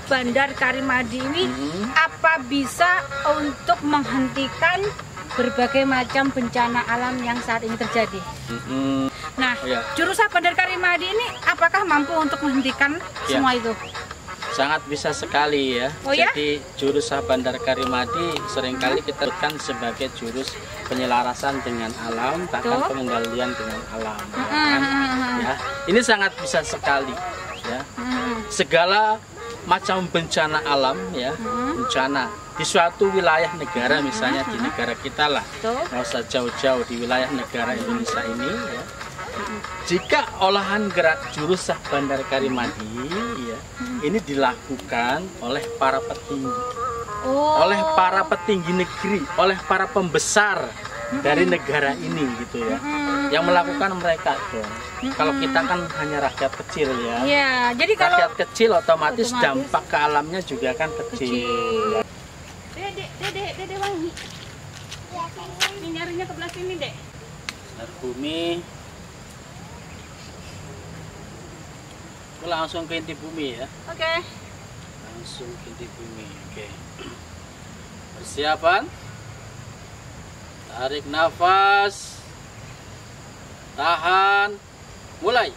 Bandar Karimadi ini apa bisa untuk menghentikan berbagai macam bencana alam yang saat ini terjadi? Nah, Jurusah Bandar Karimadi ini apakah mampu untuk menghentikan semua itu? Sangat bisa sekali ya. Jadi Jurusah Bandar Karimadi seringkali kita lakukan sebagai jurus penyelarasan dengan alam, bahkan pengendalian dengan alam. Ya, ini sangat bisa sekali ya. Segala macam bencana alam ya, bencana di suatu wilayah negara, misalnya di negara kita lah, nggak usah jauh-jauh, di wilayah negara Indonesia ini ya. Jika olahan gerak Jurusah Bandar Karimadi ya, ini dilakukan oleh para petinggi, oleh para petinggi negeri, oleh para pembesar dari negara ini gitu ya, yang melakukan mereka dong. Kalau kita kan hanya rakyat kecil ya, jadi kalau rakyat kecil otomatis dampak ke alamnya juga kan kecil. Dede wangi. Ini nyarinya ke belah sini, Dek. Sinar bumi. Langsung ke inti bumi ya. Oke. Langsung ke inti bumi. Oke. Persiapan. Tarik nafas. Tahan. Mulai.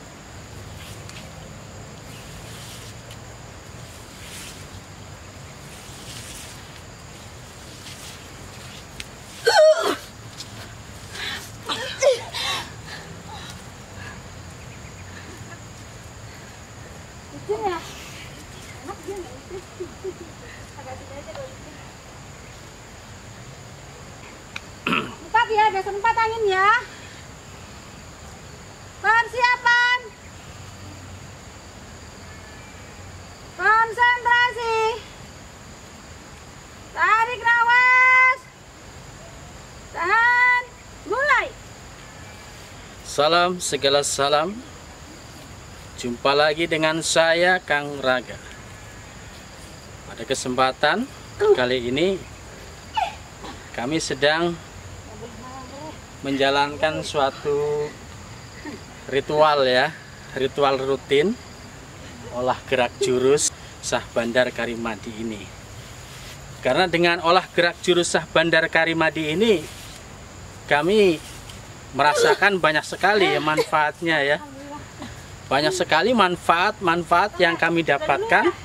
Empat ya, ada sempat angin ya. Persiapan. Konsentrasi. Tarik nafas. Tahan. Mulai. Salam, segala salam. Jumpa lagi dengan saya, Kang Raga. Pada kesempatan kali ini kami sedang menjalankan suatu ritual ya, ritual rutin olah gerak Jurusah Bandar Karimadi ini. Karena dengan olah gerak Jurusah Bandar Karimadi ini kami merasakan banyak sekali ya manfaatnya ya. Banyak sekali manfaat-manfaat yang kami dapatkan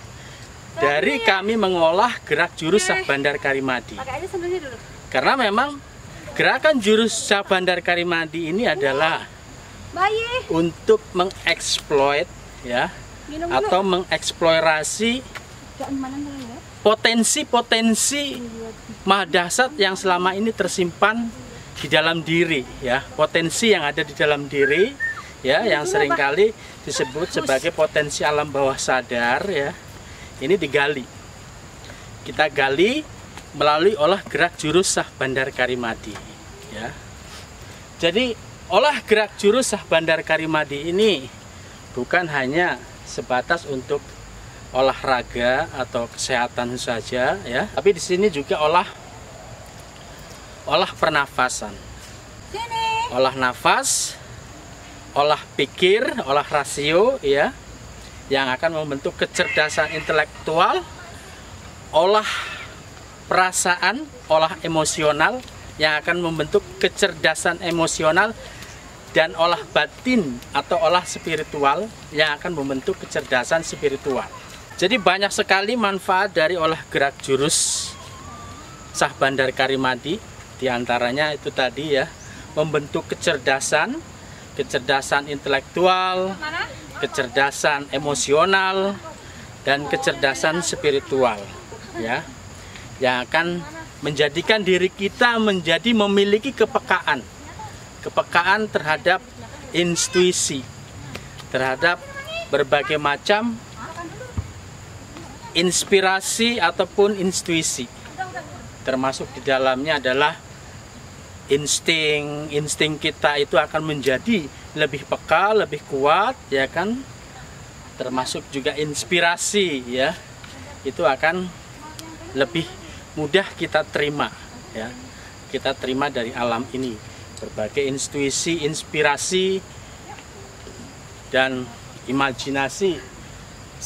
dari kami mengolah gerak Jurusah Bandar Karimadi. Karena memang gerakan Jurusah Bandar Karimadi ini adalah untuk mengeksploit ya, atau mengeksplorasi potensi-potensi mahadasat yang selama ini tersimpan di dalam diri ya, potensi yang ada di dalam diri ya, yang seringkali disebut sebagai potensi alam bawah sadar ya. Ini digali. Kita gali melalui olah gerak Jurusah Bandar Karimadi ya. Jadi olah gerak Jurusah Bandar Karimadi ini bukan hanya sebatas untuk olahraga atau kesehatan saja ya, tapi di sini juga olah pernafasan. Olah nafas, olah pikir, olah rasio ya, yang akan membentuk kecerdasan intelektual, olah perasaan, olah emosional yang akan membentuk kecerdasan emosional, dan olah batin atau olah spiritual yang akan membentuk kecerdasan spiritual. Jadi banyak sekali manfaat dari olah gerak Jurusah Bandar Karimadi, diantaranya itu tadi ya, membentuk kecerdasan intelektual, kecerdasan emosional, dan kecerdasan spiritual ya, yang akan menjadikan diri kita menjadi memiliki kepekaan terhadap intuisi, terhadap berbagai macam inspirasi ataupun intuisi, termasuk di dalamnya adalah insting kita itu akan menjadi lebih peka, lebih kuat ya kan, termasuk juga inspirasi ya, itu akan lebih mudah kita terima ya, kita terima dari alam ini, berbagai intuisi, inspirasi dan imajinasi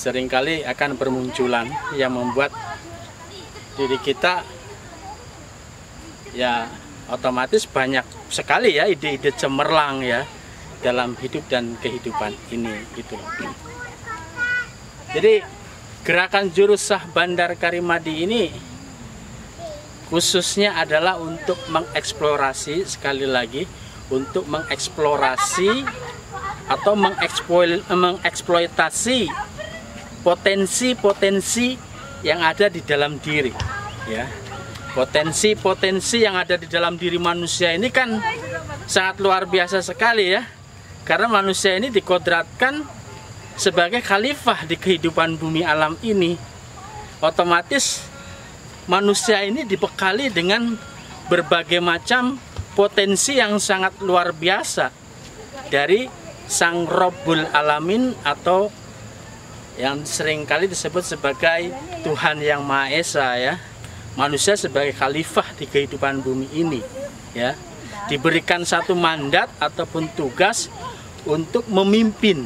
seringkali akan bermunculan yang membuat diri kita ya otomatis banyak sekali ya ide-ide cemerlang ya dalam hidup dan kehidupan ini gitu. Jadi gerakan Jurus Sah Bandar Karimadi ini khususnya adalah untuk mengeksplorasi, sekali lagi untuk mengeksplorasi atau mengeksploitasi potensi-potensi yang ada di dalam diri ya. Potensi-potensi yang ada di dalam diri manusia ini kan sangat luar biasa sekali ya. Karena manusia ini dikodratkan sebagai khalifah di kehidupan bumi alam ini. Otomatis manusia ini dibekali dengan berbagai macam potensi yang sangat luar biasa dari Sang Rabbul Alamin atau yang seringkali disebut sebagai Tuhan Yang Maha Esa ya. Manusia sebagai khalifah di kehidupan bumi ini ya, diberikan satu mandat ataupun tugas untuk memimpin,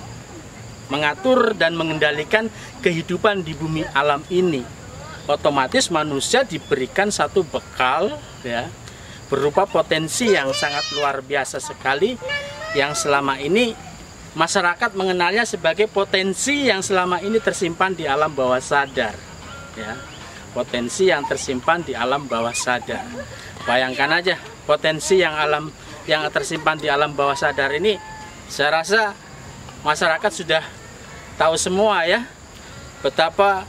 mengatur dan mengendalikan kehidupan di bumi alam ini. Otomatis manusia diberikan satu bekal ya, berupa potensi yang sangat luar biasa sekali yang selama ini masyarakat mengenalnya sebagai potensi yang selama ini tersimpan di alam bawah sadar ya. Potensi yang tersimpan di alam bawah sadar. Bayangkan aja potensi yang tersimpan di alam bawah sadar ini, saya rasa masyarakat sudah tahu semua ya betapa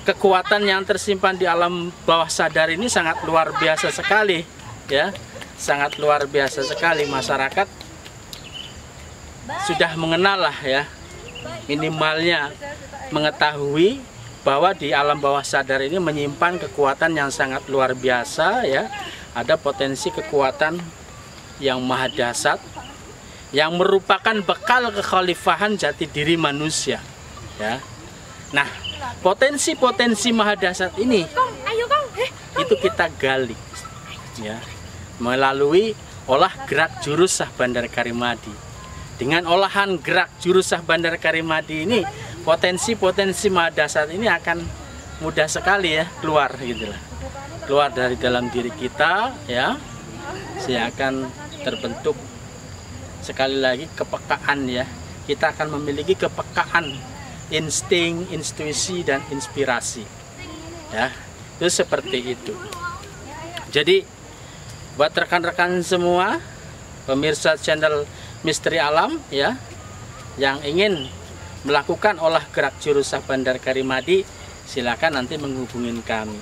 kekuatan yang tersimpan di alam bawah sadar ini sangat luar biasa sekali ya. Sangat luar biasa sekali, masyarakat sudah mengenal lah ya, minimalnya mengetahui bahwa di alam bawah sadar ini menyimpan kekuatan yang sangat luar biasa ya. Ada potensi kekuatan yang maha dahsyat yang merupakan bekal kekhalifahan jati diri manusia ya. Nah, potensi-potensi maha dahsyat ini itu kita gali ya melalui olah gerak Jurus Sah Bandar Karimadi. Dengan olahan gerak Jurus Sah Bandar Karimadi ini, potensi-potensi maha dahsyat ini akan mudah sekali ya keluar gitulah. Keluar dari dalam diri kita ya. Saya akan terbentuk sekali lagi kepekaan ya. Kita akan memiliki kepekaan, insting, intuisi dan inspirasi. Ya. Itu seperti itu. Jadi buat rekan-rekan semua pemirsa channel Misteri Alam ya, yang ingin melakukan olah gerak Jurus Sah Bandar Karimadi, silakan nanti menghubungi kami.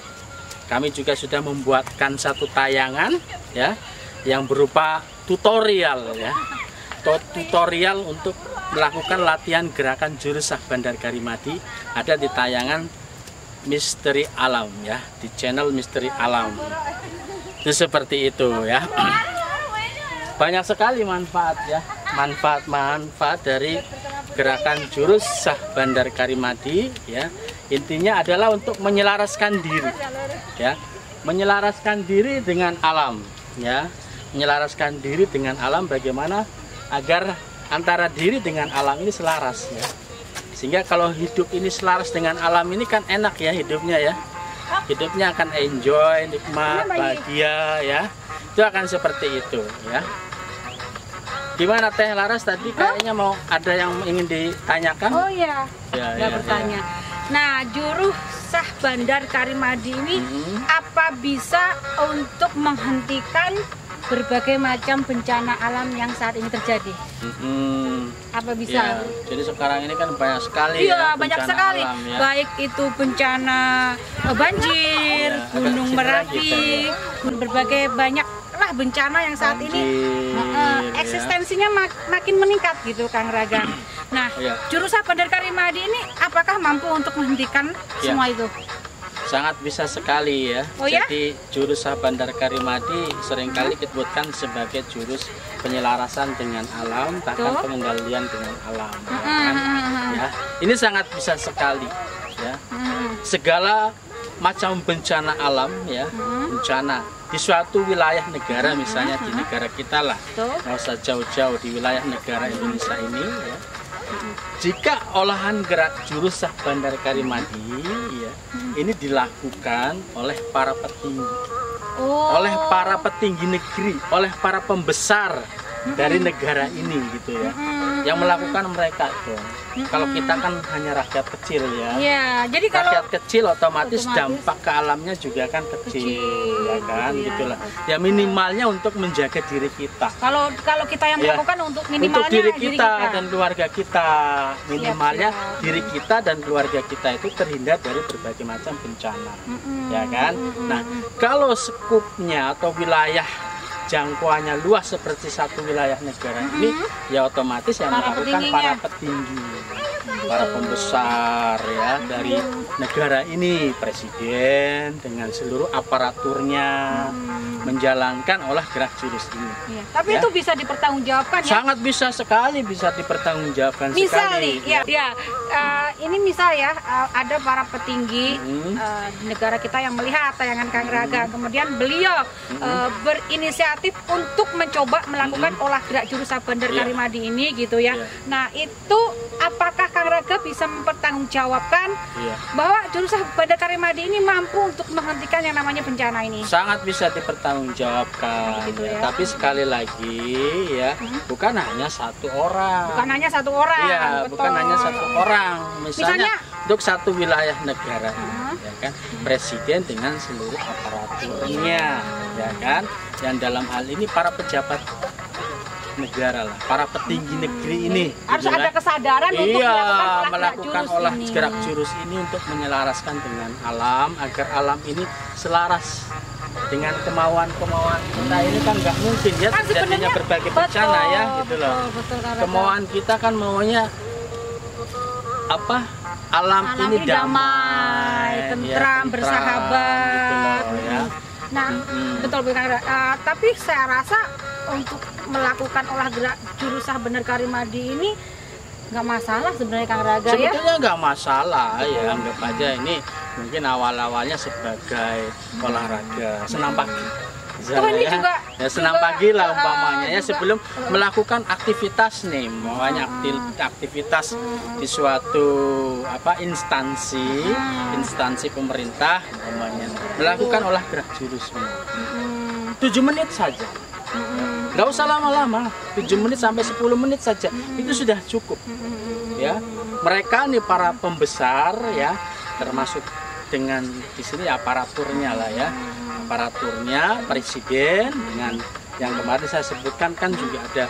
Kami juga sudah membuatkan satu tayangan ya yang berupa tutorial ya. Tutorial untuk melakukan latihan gerakan Jurus Sah Bandar Karimadi ada di tayangan Misteri Alam ya, di channel Misteri Alam. Itu seperti itu ya. Banyak sekali manfaat ya, manfaat dari gerakan Jurus Sah Bandar Karimadi ya. Intinya adalah untuk menyelaraskan diri ya, menyelaraskan diri dengan alam ya, menyelaraskan diri dengan alam. Bagaimana agar antara diri dengan alam ini selaras ya, sehingga kalau hidup ini selaras dengan alam ini kan enak ya hidupnya ya, hidupnya akan enjoy, nikmat, bahagia ya. Itu akan seperti itu ya. Gimana Teh Laras, tadi kayaknya mau ada yang ingin ditanyakan? Oh iya, ya, bertanya. Ya. Nah, Jurus Sah Bandar Karimadi ini apa bisa untuk menghentikan berbagai macam bencana alam yang saat ini terjadi? Apa bisa? Ya, jadi sekarang ini kan banyak sekali ya, banyak sekali. Alam, ya. Baik itu bencana banjir, gunung Merapi, berbagai banyak lah bencana yang saat ini eksistensinya makin meningkat gitu Kang Raga. Nah, Jurus Sah Bandar Karimadi ini apakah mampu untuk menghentikan semua itu? Sangat bisa sekali ya. Jadi Jurus Sah Bandar Karimadi seringkali disebutkan sebagai jurus penyelarasan dengan alam, bahkan pengendalian dengan alam. Ya, ini sangat bisa sekali ya. Segala macam bencana alam ya, bencana di suatu wilayah negara, misalnya di negara kita lah, nggak usah jauh-jauh, di wilayah negara Indonesia ini ya, Jika olahan gerak jurus sah Bandar Karimadi ya, ini dilakukan oleh para petinggi, oleh para petinggi negeri, oleh para pembesar dari negara ini gitu ya, yang melakukan mereka dong. Kalau kita kan hanya rakyat kecil ya, jadi kalau rakyat kecil otomatis dampak ke alamnya juga kan kecil, ya kan, gitulah. Ya minimalnya untuk menjaga diri kita. Kalau kita yang melakukan untuk minimalnya untuk diri kita dan keluarga kita, minimalnya diri kita dan keluarga kita itu terhindar dari berbagai macam bencana, ya kan. Nah, kalau skupnya atau wilayah jangkauannya luas seperti satu wilayah negara ini, ya otomatis yang melakukan para petinggi, para pembesar ya dari negara ini, presiden dengan seluruh aparaturnya menjalankan olah gerak jurus ini. Tapi itu bisa dipertanggungjawabkan ya? Sangat bisa sekali, bisa dipertanggungjawabkan sekali. Ini misal ya, ada para petinggi di negara kita yang melihat tayangan Kang Raga, kemudian beliau berinisiatif untuk mencoba melakukan olah gerak jurus sah Bandar Karimadi ini gitu ya. Nah, itu apakah Kang Raga bisa mempertanggungjawabkan bahwa jurus sah Bandar Karimadi ini mampu untuk menghentikan yang namanya bencana ini? Sangat bisa dipertanggungjawabkan. Gitu ya. Tapi sekali lagi ya, bukan hanya satu orang. Bukan hanya satu orang. Iya, bukan hanya satu orang. Misalnya untuk satu wilayah negara, ya kan, presiden dengan seluruh aparaturnya, ya kan. Yang dalam hal ini para pejabat negara lah, para petinggi negeri ini harus ada kesadaran untuk melakukan olah gerak jurus ini untuk menyelaraskan dengan alam, agar alam ini selaras dengan kemauan-kemauan kita. Ini kan nggak mungkin ya terjadinya berbagai bencana ya gitu loh. Kemauan kita kan maunya apa? Alam ini damai, tentram, bersahabat gitu loh, ya. Nah, betul Kang Raga. Tapi saya rasa untuk melakukan olah gerak jurus sah Bandar Karimadi ini nggak masalah sebenarnya Kang Raga ya? Sebetulnya nggak masalah ya, anggap aja ini mungkin awal-awalnya sebagai olahraga senam pagi. Ini juga, senam pagi lah umpamanya ya, sebelum melakukan aktivitas nih, makanya aktivitas di suatu instansi pemerintah umpamanya, melakukan olah gerak jurus 7 menit saja. Nggak usah lama-lama, 7 menit sampai 10 menit saja itu sudah cukup ya. Mereka nih para pembesar ya, termasuk dengan di sini aparaturnya lah ya, aparaturnya presiden dengan yang kemarin saya sebutkan kan juga ada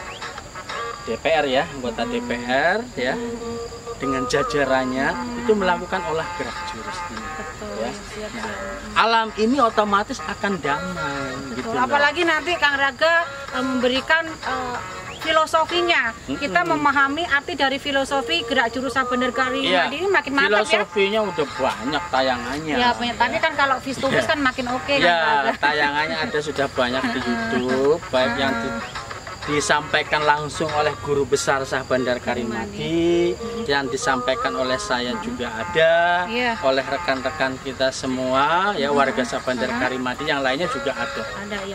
DPR ya, anggota DPR ya, dengan jajarannya itu melakukan olah gerak jurus ini. Ya. Nah, alam ini otomatis akan damai. Gitu. Apalagi nanti Kang Raga memberikan filosofinya, kita memahami arti dari filosofi gerak jurus sah Bandar Karimadi ini makin mantap ya. Filosofinya udah banyak tayangannya. Ya, banyak. Tapi kan kalau face to face kan makin oke. Ya, tayangannya ada sudah banyak di YouTube, baik yang disampaikan langsung oleh guru besar sah Bandar Karimadi, yang disampaikan oleh saya juga ada, oleh rekan-rekan kita semua ya, warga sah Bandar Karimadi yang lainnya juga ada.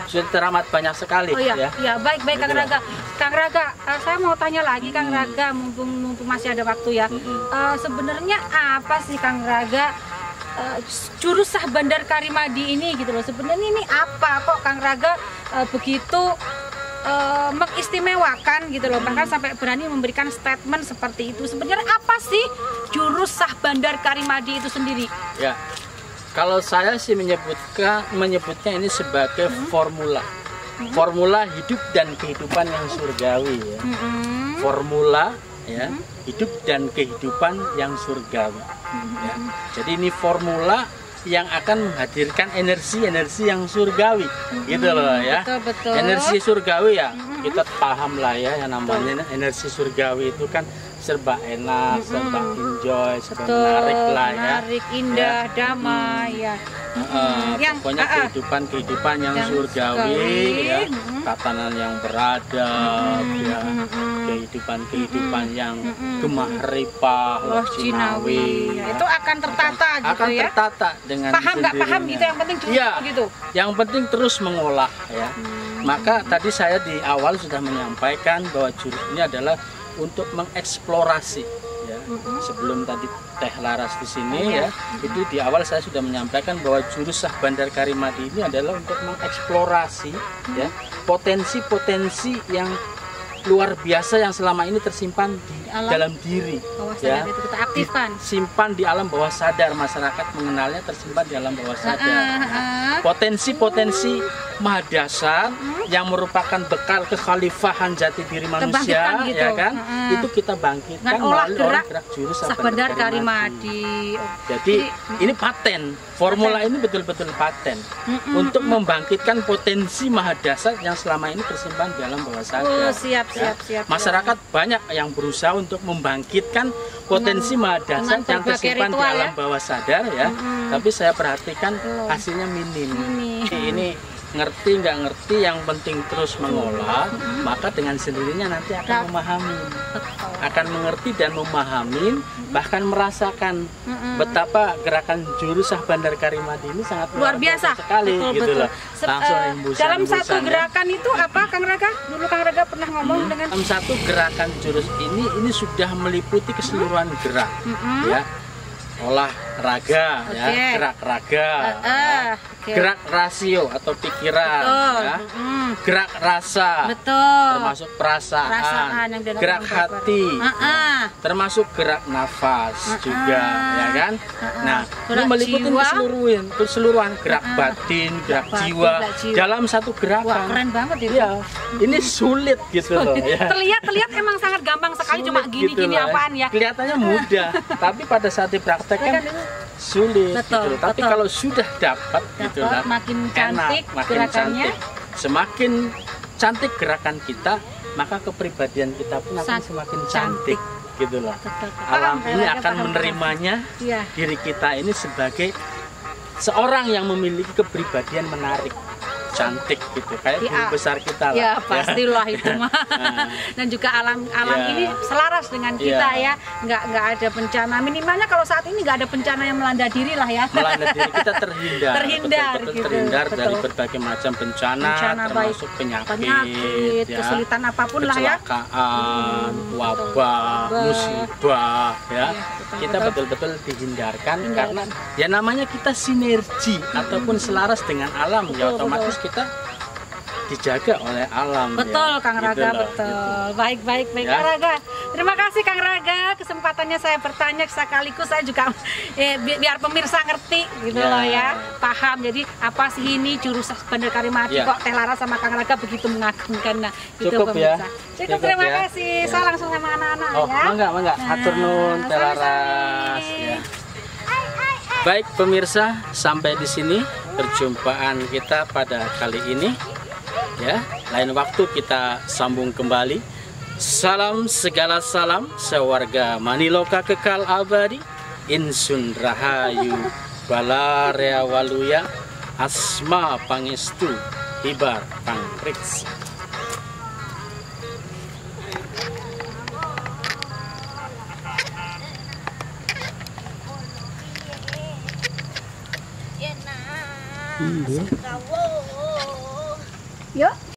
Sudah teramat banyak sekali ya. Baik Kang Raga. Kang Raga, saya mau tanya lagi Kang Raga, mumpung masih ada waktu ya. Sebenarnya apa sih Kang Raga jurus sah Bandar Karimadi ini gitu loh? Sebenarnya ini apa kok Kang Raga begitu mengistimewakan gitu loh, bahkan sampai berani memberikan statement seperti itu. Sebenarnya apa sih jurus sah Bandar Karimadi itu sendiri? Ya, kalau saya sih menyebutnya ini sebagai formula hidup dan kehidupan yang surgawi ya. Formula ya, hidup dan kehidupan yang surgawi ya. Jadi ini formula yang akan menghadirkan energi yang surgawi gitu loh ya. Betul. Energi surgawi ya, kita paham lah ya, yang namanya energi surgawi itu kan serba enak, serba enjoy, serba menarik lah ya. Menarik, indah, damai ya. Pokoknya kehidupan yang surgawi ya, tatanan yang beradab ya, kehidupan yang gemah ripah, loh jinawi ya. Itu akan tertata gitu akan ya. Tertata dengan paham nggak paham gitu, yang penting cukup gitu. Yang penting terus mengolah ya. Maka tadi saya di awal sudah menyampaikan bahwa jurus ini adalah untuk mengeksplorasi ya. Sebelum tadi Teh Laras di sini ya, itu di awal saya sudah menyampaikan bahwa jurus Sah Bandar Karimadi ini adalah untuk mengeksplorasi ya potensi-potensi yang luar biasa yang selama ini tersimpan di dalam diri ya, itu kita aktifkan, simpan di alam bawah sadar, masyarakat mengenalnya tersimpan di alam bawah sadar. Potensi-potensi mahadasar yang merupakan bekal kekhalifahan jati diri manusia gitu. Ya kan, itu kita bangkitkan melalui gerak jurus Sah Bandar Karimadi. Jadi ini paten, formula ini betul-betul paten untuk membangkitkan potensi mahadasar yang selama ini tersimpan di alam bawah sadar. Siap. Masyarakat banyak yang berusaha untuk membangkitkan potensi mahadasar yang tersimpan di alam bawah sadar ya. Tapi saya perhatikan hasilnya minim. Ini ngerti nggak ngerti, yang penting terus mengolah, maka dengan sendirinya nanti akan memahami, akan mengerti dan memahami, bahkan merasakan betapa gerakan jurus Sah Bandar Karimadi ini sangat luar biasa sekali gitu loh. Langsung dalam satu gerakan itu apa Kang Raga? Dulu Kang Raga pernah ngomong dengan dalam satu gerakan jurus ini sudah meliputi keseluruhan gerak ya. Olahraga ya, gerak raga, gerak rasio atau pikiran, ya. Gerak rasa, termasuk perasaan, gerak hati, termasuk gerak nafas juga, ya kan? Nah, ini meliputi keseluruhan gerak batin, gerak jiwa dalam satu gerakan. Wah, keren banget itu. Ya, ini sulit gitu loh. Ya. Terlihat emang sangat gampang sekali, sulit, cuma gini-gini gitu apaan ya? Kelihatannya mudah, tapi pada saat dipraktekkan sulit. Betul, gitu. Tapi kalau sudah dapat gitu lah, makin cantik makin gerakannya, semakin cantik gerakan kita, maka kepribadian kita pun akan semakin cantik gitu loh. Alam ini akan menerimanya diri kita ini sebagai seorang yang memiliki kepribadian menarik, cantik gitu, kayak guru besar kita lah. Ya pastilah itu mah. Dan juga alam ini selaras dengan kita ya. Nggak ada bencana, minimalnya kalau saat ini nggak ada bencana yang melanda diri lah ya. Melanda diri kita terhindar gitu. Terhindar dari berbagai macam bencana termasuk penyakit ya, kesulitan apapun lah ya. Kecelakaan, wabah, musibah ya. Kita betul-betul dihindarkan karena ya namanya kita sinergi ataupun selaras dengan alam, ya otomatis kita dijaga oleh alam. Betul ya, Kang Raga, gitu betul. Gitu. Baik ya. Kang Raga. Terima kasih Kang Raga, kesempatannya saya bertanya, sekaligus saya juga biar pemirsa ngerti gitu loh ya, paham. Jadi apa sih ini jurus Sah Bandar Karimadi kok Teh Laras sama Kang Raga begitu mengagumkan. Nah, itu pemirsa. Cukup, terima kasih. Saya langsung sama anak-anak ya. Mangga. Hatur nuhun Teh Laras. Ya. Baik pemirsa, sampai di sini perjumpaan kita pada kali ini. Ya, lain waktu kita sambung kembali. Salam segala salam, sewarga Maniloka kekal abadi. Insun rahayu balarea waluya, asma pangestu hibar pangkriksi. Yuk.